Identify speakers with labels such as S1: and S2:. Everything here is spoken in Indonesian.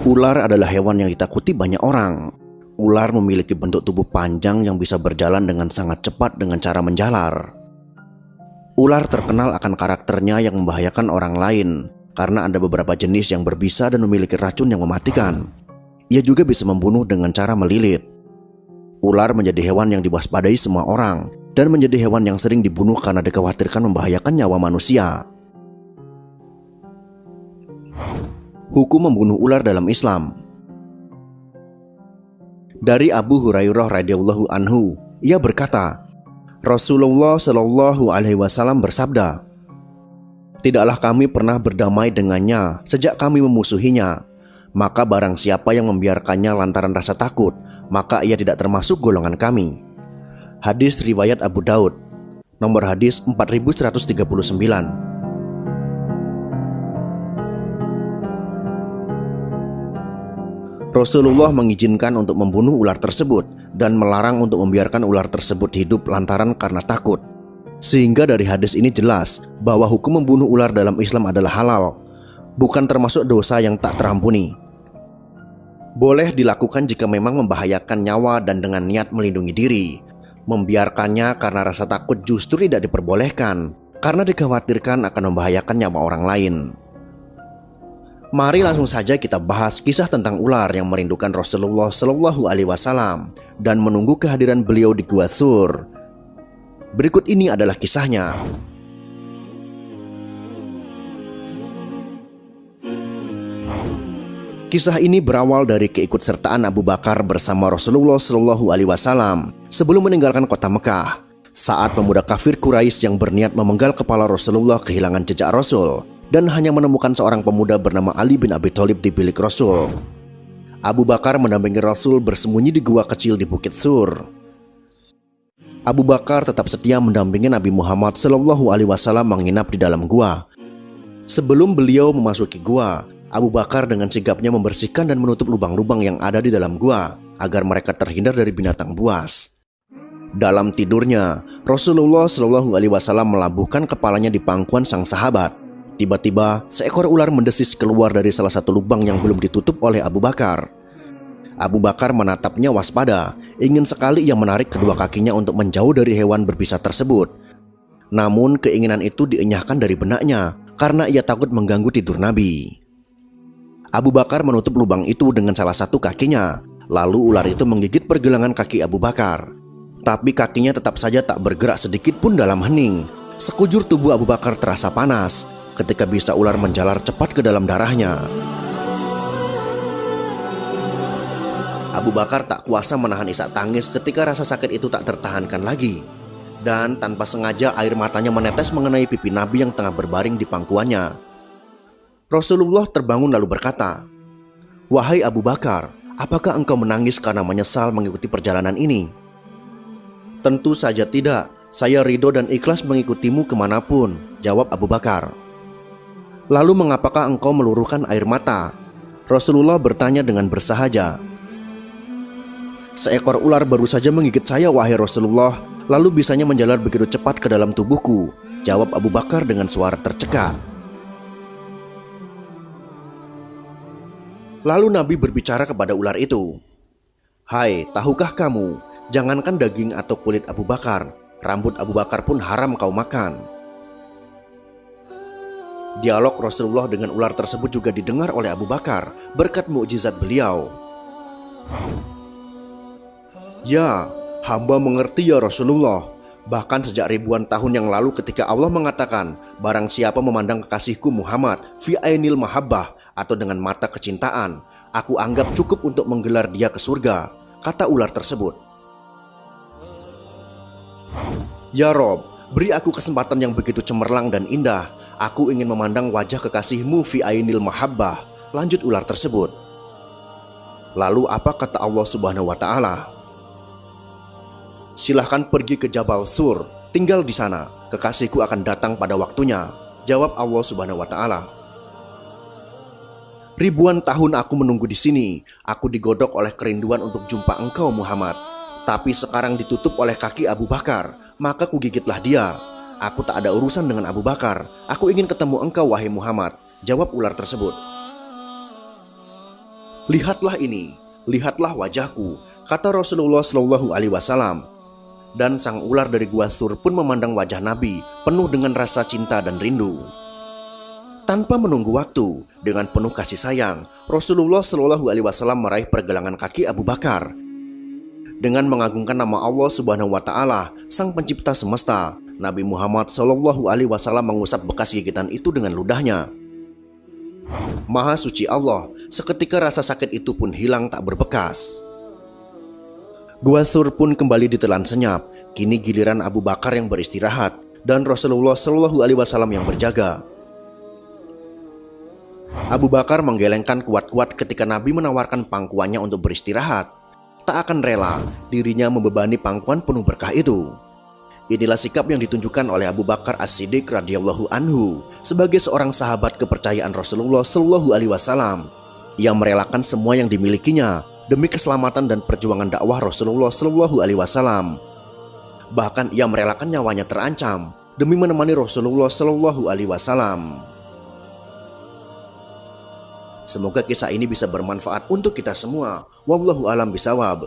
S1: Ular adalah hewan yang ditakuti banyak orang. Ular memiliki bentuk tubuh panjang yang bisa berjalan dengan sangat cepat dengan cara menjalar. Ular terkenal akan karakternya yang membahayakan orang lain karena ada beberapa jenis yang berbisa dan memiliki racun yang mematikan. Ia juga bisa membunuh dengan cara melilit. Ular menjadi hewan yang diwaspadai semua orang dan menjadi hewan yang sering dibunuh karena dikhawatirkan membahayakan nyawa manusia. Hukum membunuh ular dalam Islam. Dari Abu Hurairah radhiyallahu anhu, ia berkata, Rasulullah shallallahu alaihi wasallam bersabda, "Tidaklah kami pernah berdamai dengannya sejak kami memusuhinya. Maka barang siapa yang membiarkannya lantaran rasa takut, maka ia tidak termasuk golongan kami." Hadis riwayat Abu Daud, nomor hadis 4139. Rasulullah mengizinkan untuk membunuh ular tersebut dan melarang untuk membiarkan ular tersebut hidup lantaran karena takut. Sehingga dari hadis ini jelas bahwa hukum membunuh ular dalam Islam adalah halal, bukan termasuk dosa yang tak terampuni. Boleh dilakukan jika memang membahayakan nyawa dan dengan niat melindungi diri. Membiarkannya karena rasa takut justru tidak diperbolehkan, karena dikhawatirkan akan membahayakan nyawa orang lain. Mari langsung saja kita bahas kisah tentang ular yang merindukan Rasulullah Shallallahu Alaihi Wasallam dan menunggu kehadiran beliau di Gua Thur. Berikut ini adalah kisahnya. Kisah ini berawal dari keikutsertaan Abu Bakar bersama Rasulullah Shallallahu Alaihi Wasallam sebelum meninggalkan kota Mekah. Saat pemuda kafir Quraisy yang berniat memenggal kepala Rasulullah kehilangan jejak Rasul dan hanya menemukan seorang pemuda bernama Ali bin Abi Thalib di bilik Rasul. Abu Bakar mendampingi Rasul bersembunyi di gua kecil di Bukit Thur. Abu Bakar tetap setia mendampingi Nabi Muhammad Shallallahu Alaihi Wasallam menginap di dalam gua. Sebelum beliau memasuki gua, Abu Bakar dengan sigapnya membersihkan dan menutup lubang-lubang yang ada di dalam gua agar mereka terhindar dari binatang buas. Dalam tidurnya, Rasulullah Shallallahu Alaihi Wasallam melabuhkan kepalanya di pangkuan sang sahabat. Tiba-tiba, seekor ular mendesis keluar dari salah satu lubang yang belum ditutup oleh Abu Bakar. Abu Bakar menatapnya waspada, ingin sekali ia menarik kedua kakinya untuk menjauh dari hewan berbisa tersebut. Namun keinginan itu dienyahkan dari benaknya karena ia takut mengganggu tidur Nabi. Abu Bakar menutup lubang itu dengan salah satu kakinya. Lalu ular itu menggigit pergelangan kaki Abu Bakar. Tapi kakinya tetap saja tak bergerak sedikit pun dalam hening. Sekujur tubuh Abu Bakar terasa panas ketika bisa ular menjalar cepat ke dalam darahnya. Abu Bakar tak kuasa menahan isak tangis ketika rasa sakit itu tak tertahankan lagi. Dan tanpa sengaja air matanya menetes mengenai pipi Nabi yang tengah berbaring di pangkuannya. Rasulullah terbangun lalu berkata, "Wahai Abu Bakar, apakah engkau menangis karena menyesal mengikuti perjalanan ini?" "Tentu saja tidak, saya ridho dan ikhlas mengikutimu kemanapun," jawab Abu Bakar. "Lalu mengapakah engkau meluruhkan air mata?" Rasulullah bertanya dengan bersahaja. "Seekor ular baru saja menggigit saya, wahai Rasulullah, lalu bisanya menjalar begitu cepat ke dalam tubuhku," jawab Abu Bakar dengan suara tercekat. Lalu Nabi berbicara kepada ular itu, "Hai, tahukah kamu, jangankan daging atau kulit Abu Bakar, rambut Abu Bakar pun haram kau makan." Dialog Rasulullah dengan ular tersebut juga didengar oleh Abu Bakar berkat mukjizat beliau. "Ya, hamba mengerti ya Rasulullah. Bahkan sejak ribuan tahun yang lalu ketika Allah mengatakan, barang siapa memandang kekasihku Muhammad fi ainil mahabbah atau dengan mata kecintaan, aku anggap cukup untuk menggelar dia ke surga," kata ular tersebut. "Ya Rob, beri aku kesempatan yang begitu cemerlang dan indah. Aku ingin memandang wajah kekasihmu fi ainil mahabbah," lanjut ular tersebut. Lalu apa kata Allah Subhanahu wa Ta'ala? "Silahkan pergi ke Jabal Thur, tinggal di sana. Kekasihku akan datang pada waktunya," jawab Allah Subhanahu wa Ta'ala. "Ribuan tahun aku menunggu di sini. Aku digodok oleh kerinduan untuk jumpa engkau Muhammad. Tapi sekarang ditutup oleh kaki Abu Bakar, maka kugigitlah dia. Aku tak ada urusan dengan Abu Bakar. Aku ingin ketemu engkau wahai Muhammad," jawab ular tersebut. "Lihatlah ini, lihatlah wajahku," kata Rasulullah Shallallahu Alaihi Wasallam. Dan sang ular dari Gua Thur pun memandang wajah Nabi penuh dengan rasa cinta dan rindu. Tanpa menunggu waktu, dengan penuh kasih sayang, Rasulullah Shallallahu Alaihi Wasallam meraih pergelangan kaki Abu Bakar. Dengan mengagungkan nama Allah Subhanahu Wa Taala, Sang Pencipta semesta, Nabi Muhammad Shallallahu Alaihi Wasallam mengusap bekas gigitan itu dengan ludahnya. Maha suci Allah, seketika rasa sakit itu pun hilang tak berbekas. Gua Thur pun kembali ditelan senyap. Kini giliran Abu Bakar yang beristirahat dan Rasulullah Shallallahu Alaihi Wasallam yang berjaga. Abu Bakar menggelengkan kuat-kuat ketika Nabi menawarkan pangkuannya untuk beristirahat. Tak akan rela dirinya membebani pangkuan penuh berkah itu. Inilah sikap yang ditunjukkan oleh Abu Bakar As-Siddiq radhiyallahu anhu sebagai seorang sahabat kepercayaan Rasulullah Shallallahu Alaihi Wasallam yang merelakan semua yang dimilikinya demi keselamatan dan perjuangan dakwah Rasulullah Shallallahu Alaihi Wasallam. Bahkan ia merelakan nyawanya terancam demi menemani Rasulullah Shallallahu Alaihi Wasallam. Semoga kisah ini bisa bermanfaat untuk kita semua. Wallahu a'lam bishawab.